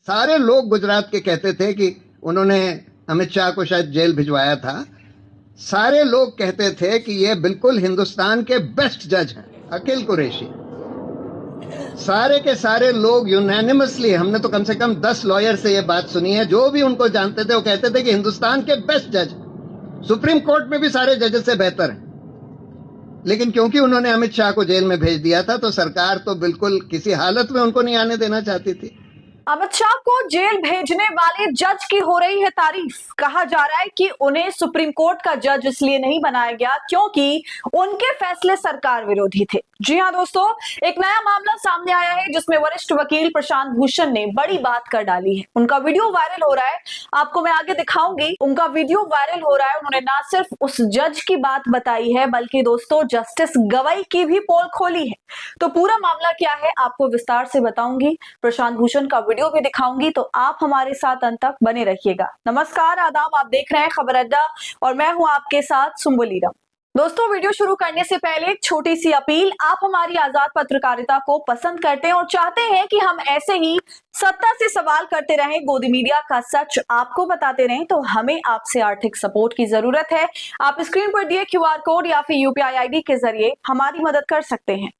सारे लोग गुजरात के कहते थे कि उन्होंने अमित शाह को शायद जेल भिजवाया था। सारे लोग कहते थे कि ये बिल्कुल हिंदुस्तान के बेस्ट जज हैं, अकील कुरैशी। सारे के सारे लोग यूनानिमसली, हमने तो कम से कम 10 लॉयर से ये बात सुनी है, जो भी उनको जानते थे वो कहते थे कि हिंदुस्तान के बेस्ट जज, सुप्रीम कोर्ट में भी सारे जजेस से बेहतर हैं। लेकिन क्योंकि उन्होंने अमित शाह को जेल में भेज दिया था तो सरकार तो बिल्कुल किसी हालत में उनको नहीं आने देना चाहती थी। अमित शाह को जेल भेजने वाले जज की हो रही है तारीफ। कहा जा रहा है कि उन्हें सुप्रीम कोर्ट का जज इसलिए नहीं बनाया गया क्योंकि उनके फैसले सरकार विरोधी थे। जी हां दोस्तों, एक नया मामला सामने आया है जिसमें वरिष्ठ वकील प्रशांत भूषण ने बड़ी बात कर डाली है। उनका वीडियो वायरल हो रहा है, आपको मैं आगे दिखाऊंगी। उनका वीडियो वायरल हो रहा है, उन्होंने ना सिर्फ उस जज की बात बताई है बल्कि दोस्तों जस्टिस गवई की भी पोल खोली है। तो पूरा मामला क्या है आपको विस्तार से बताऊंगी, प्रशांत भूषण का वीडियो भी दिखाऊंगी, तो आप हमारे साथ अंत तक बने रहिएगा। नमस्कार, आदाब, आप देख रहे हैं खबर अड्डा और मैं हूं आपके साथ सुंबुल ईराम। दोस्तों, वीडियो शुरू करने से पहले एक छोटी सी अपील, आप हमारी आजाद पत्रकारिता को पसंद करते हैं और चाहते हैं कि हम ऐसे ही सत्ता से सवाल करते रहें, गोदी मीडिया का सच आपको बताते रहें, तो हमें आपसे आर्थिक सपोर्ट की जरूरत है। आप स्क्रीन पर दिए QR कोड या फिर UPI ID के जरिए हमारी मदद कर सकते हैं।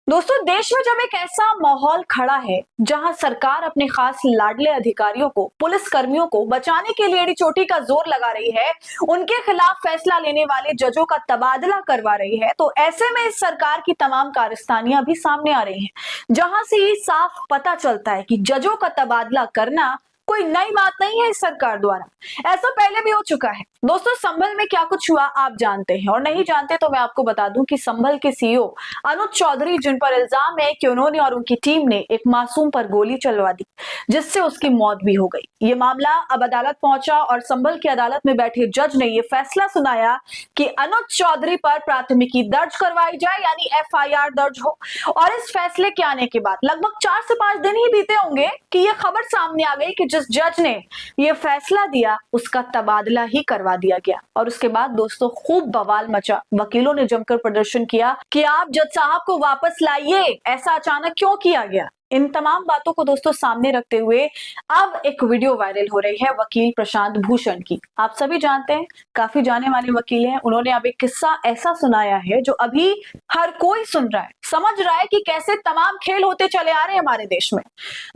दोस्तों, देश में जब एक ऐसा माहौल खड़ा है जहां सरकार अपने खास लाडले अधिकारियों को, पुलिस कर्मियों को बचाने के लिए एड़ी चोटी का जोर लगा रही है, उनके खिलाफ फैसला लेने वाले जजों का तबादला करवा रही है, तो ऐसे में इस सरकार की तमाम कारस्तानियां भी सामने आ रही हैं, जहां से ये साफ पता चलता है कि जजों का तबादला करना कोई नई बात नहीं है इस सरकार द्वारा। ऐसा पहले भी हो चुका है। दोस्तों, संभल में क्या कुछ हुआ आप जानते हैं, और नहीं जानते तो मैं आपको बता दूं कि संभल के CEO अनुज चौधरी, जिन पर इल्जाम है कि उन्होंने और उनकी टीम ने एक मासूम पर गोली चलवा दी जिससे उसकी मौत भी हो गई। ये मामला अब अदालत पहुंचा और संभल की अदालत में बैठे जज ने यह फैसला सुनाया कि अनुज चौधरी पर प्राथमिकी दर्ज करवाई जाए, यानी FIR दर्ज हो। और इस फैसले के आने के बाद लगभग 4 से 5 दिन ही बीते होंगे कि यह खबर सामने आ गई कि जिस जज ने यह फैसला दिया उसका तबादला ही करवा दिया गया। और उसके बाद दोस्तों खूब बवाल मचा, वकीलों ने जमकर प्रदर्शन किया कि आप जज साहब को वापस लाइए, ऐसा अचानक क्यों किया गया। इन तमाम बातों को दोस्तों सामने रखते हुए अब एक वीडियो वायरल हो रही है वकील प्रशांत भूषण की। आप सभी जानते हैं, काफी जाने वाले वकील हैं। उन्होंने अब एक किस्सा ऐसा सुनाया है जो अभी हर कोई सुन रहा है, समझ रहा है कि कैसे तमाम खेल होते चले आ रहे हैं हमारे देश में।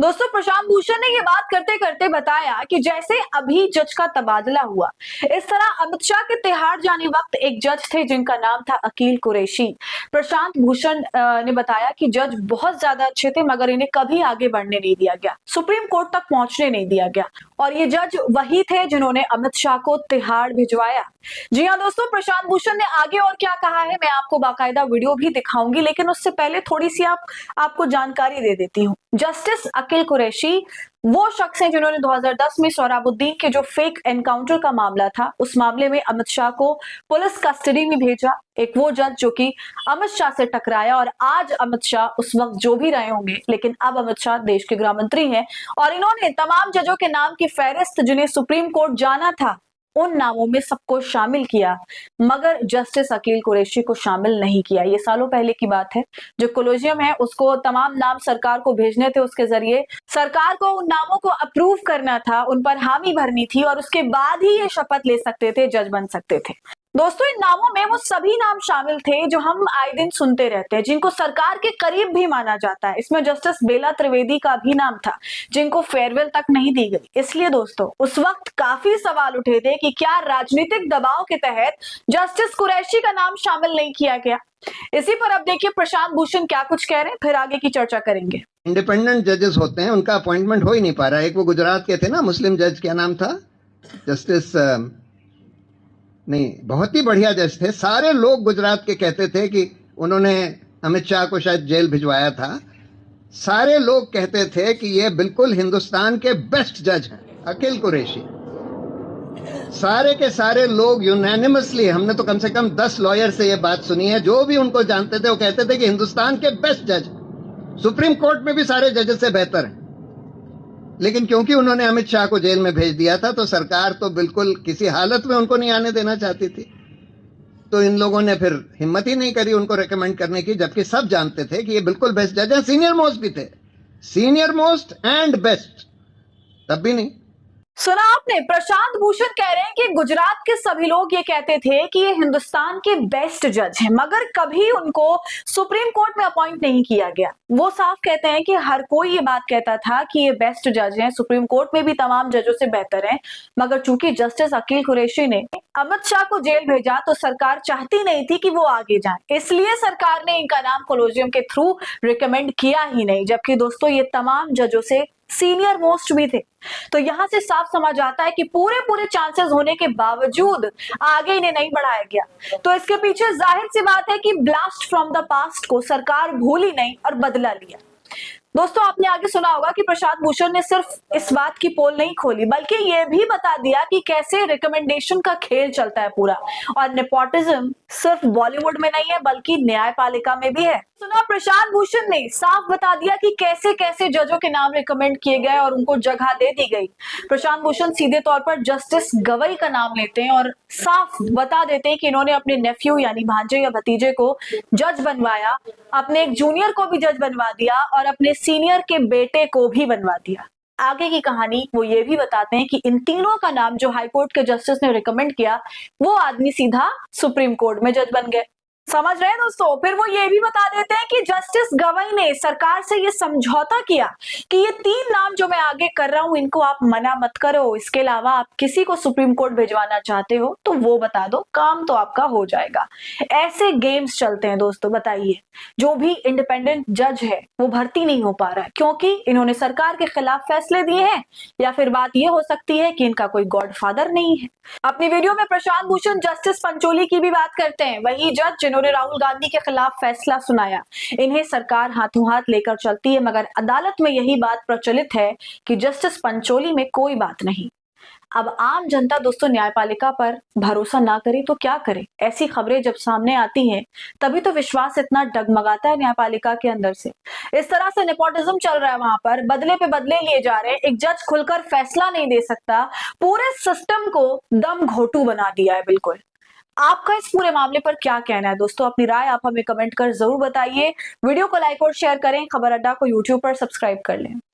दोस्तों, प्रशांत भूषण ने ये बात करते करते बताया कि जैसे अभी जज का तबादला हुआ, इस तरह अमित शाह के तिहाड़ जाने वक्त एक जज थे जिनका नाम था अकील कुरैशी। प्रशांत भूषण ने बताया कि जज बहुत ज्यादा अच्छे थे मगर इन्हें कभी आगे बढ़ने नहीं दिया गया, सुप्रीम कोर्ट तक पहुंचने नहीं दिया गया, और ये जज वही थे जिन्होंने अमित शाह को तिहाड़ भिजवाया। जी हां दोस्तों, प्रशांत भूषण ने आगे और क्या कहा है मैं आपको बाकायदा वीडियो भी दिखाऊंगी, लेकिन उससे पहले थोड़ी सी आपको जानकारी दे देती हूँ। जस्टिस अकील कुरैशी वो शख्स हैं जिन्होंने 2010 में सोहराबुद्दीन के जो फेक एनकाउंटर का मामला था, उस मामले में अमित शाह को पुलिस कस्टडी में भेजा। एक वो जज जो कि अमित शाह से टकराया, और आज अमित शाह उस वक्त जो भी रहे होंगे, लेकिन अब अमित शाह देश के गृह मंत्री हैं और इन्होंने तमाम जजों के नाम की फहरिस्त जिन्हें सुप्रीम कोर्ट जाना था उन नामों में सबको शामिल किया, मगर जस्टिस अकील कुरैशी को शामिल नहीं किया। ये सालों पहले की बात है। जो कोलेजियम है उसको तमाम नाम सरकार को भेजने थे, उसके जरिए सरकार को उन नामों को अप्रूव करना था, उन पर हामी भरनी थी और उसके बाद ही ये शपथ ले सकते थे, जज बन सकते थे। दोस्तों, इन नामों में वो सभी नाम शामिल थे जो हम आए दिन सुनते रहते हैं, जिनको सरकार के करीब भी माना जाता है। इसमें जस्टिस बेला त्रिवेदी का भी नाम था जिनको फेयरवेल तक नहीं दी गई। इसलिए दोस्तों उस वक्त काफी सवाल उठे थे कि क्या राजनीतिक दबाव के तहत जस्टिस कुरैशी का नाम शामिल नहीं किया गया। इसी पर अब देखिए प्रशांत भूषण क्या कुछ कह रहे हैं, फिर आगे की चर्चा करेंगे। इंडिपेंडेंट जजेस होते हैं, उनका अपॉइंटमेंट हो ही नहीं पा रहा। एक वो गुजरात के थे ना, मुस्लिम जज, क्या नाम था, जस्टिस नहीं, बहुत ही बढ़िया जज थे। सारे लोग गुजरात के कहते थे कि उन्होंने अमित शाह को शायद जेल भिजवाया था। सारे लोग कहते थे कि ये बिल्कुल हिंदुस्तान के बेस्ट जज हैं, अकील कुरैशी। सारे के सारे लोग यूनानिमसली, हमने तो कम से कम 10 लॉयर से ये बात सुनी है, जो भी उनको जानते थे वो कहते थे कि हिंदुस्तान के बेस्ट जज, सुप्रीम कोर्ट में भी सारे जजेस से बेहतर हैं। लेकिन क्योंकि उन्होंने अमित शाह को जेल में भेज दिया था तो सरकार तो बिल्कुल किसी हालत में उनको नहीं आने देना चाहती थी। तो इन लोगों ने फिर हिम्मत ही नहीं करी उनको रेकमेंड करने की, जबकि सब जानते थे कि ये बिल्कुल बेस्ट जज हैं, सीनियर मोस्ट भी थे, सीनियर मोस्ट एंड बेस्ट। तब भी नहीं। सुना आपने, प्रशांत भूषण कह रहे हैं कि गुजरात के सभी लोग ये कहते थे कि ये हिंदुस्तान के बेस्ट जज हैं, मगर कभी उनको सुप्रीम कोर्ट में अपॉइंट नहीं किया गया। वो साफ कहते हैं कि हर कोई ये बात कहता था कि ये बेस्ट जज हैं, सुप्रीम कोर्ट में भी तमाम जजों से बेहतर हैं, मगर चूंकि जस्टिस अकील कुरैशी ने अमित शाह को जेल भेजा तो सरकार चाहती नहीं थी कि वो आगे जाए, इसलिए सरकार ने इनका नाम कोलोजियम के थ्रू रिकमेंड किया ही नहीं, जबकि दोस्तों ये तमाम जजों से सीनियर मोस्ट भी थे। तो यहां से साफ समझ आता है कि पूरे चांसेस होने के बावजूद आगे इन्हें नहीं बढ़ाया गया। तो इसके पीछे जाहिर सी बात है कि ब्लास्ट फ्रॉम द पास्ट को सरकार भूली नहीं और बदला लिया। दोस्तों, आपने आगे सुना होगा कि प्रशांत भूषण ने सिर्फ इस बात की पोल नहीं खोली, बल्कि यह भी बता दिया कि कैसे रिकमेंडेशन का खेल चलता है पूरा, और नेपोटिज्म सिर्फ बॉलीवुड में नहीं है बल्कि न्यायपालिका में भी है। सुना, प्रशांत भूषण ने साफ बता दिया कि कैसे कैसे जजों के नाम रिकमेंड किए गए और उनको जगह दे दी गई। प्रशांत भूषण सीधे तौर पर जस्टिस गवई का नाम लेते हैं और साफ बता देते हैं कि इन्होंने अपने नेफ्यू यानी भांजे या भतीजे को जज बनवाया, अपने एक जूनियर को भी जज बनवा दिया और अपने सीनियर के बेटे को भी बनवा दिया। आगे की कहानी वो ये भी बताते हैं कि इन तीनों का नाम जो हाईकोर्ट के जस्टिस ने रिकमेंड किया, वो आदमी सीधा सुप्रीम कोर्ट में जज बन गए। समझ रहे हैं दोस्तों? फिर वो ये भी बता देते हैं कि जस्टिस गवई ने सरकार से ये समझौता किया कि ये तीन नाम जो मैं आगे कर रहा हूं इनको आप मना मत करो, इसके अलावा आप किसी को सुप्रीम कोर्ट भिजवाना चाहते हो तो वो बता दो, काम तो आपका हो जाएगा। ऐसे गेम्स चलते हैं दोस्तों। बताइए, जो भी इंडिपेंडेंट जज है वो भर्ती नहीं हो पा रहा है क्योंकि इन्होंने सरकार के खिलाफ फैसले दिए हैं, या फिर बात ये हो सकती है कि इनका कोई गॉडफादर नहीं है। अपनी वीडियो में प्रशांत भूषण जस्टिस पंचोली की भी बात करते हैं, वही जज जिन्होंने राहुल गांधी के खिलाफ फैसला सुनाया। इन्हें सरकार हाथों हाथ लेकर चलती है, मगर अदालत में यही बात प्रचलित है कि जस्टिस पंचोली में कोई बात नहीं। अब आम जनता दोस्तों न्यायपालिका पर भरोसा ना करे तो क्या करे? ऐसी खबरें जब सामने आती हैं तभी तो विश्वास इतना डगमगाता है न्यायपालिका के अंदर से। इस तरह से नेपोटिज्म चल रहा है, वहां पर बदले पे बदले लिए जा रहे हैं। एक जज खुलकर फैसला नहीं दे सकता, पूरे सिस्टम को दम घोटू बना दिया है बिल्कुल। आपका इस पूरे मामले पर क्या कहना है दोस्तों? अपनी राय आप हमें कमेंट कर जरूर बताइए। वीडियो को लाइक और शेयर करें। खबर अड्डा को यूट्यूब पर सब्सक्राइब कर लें।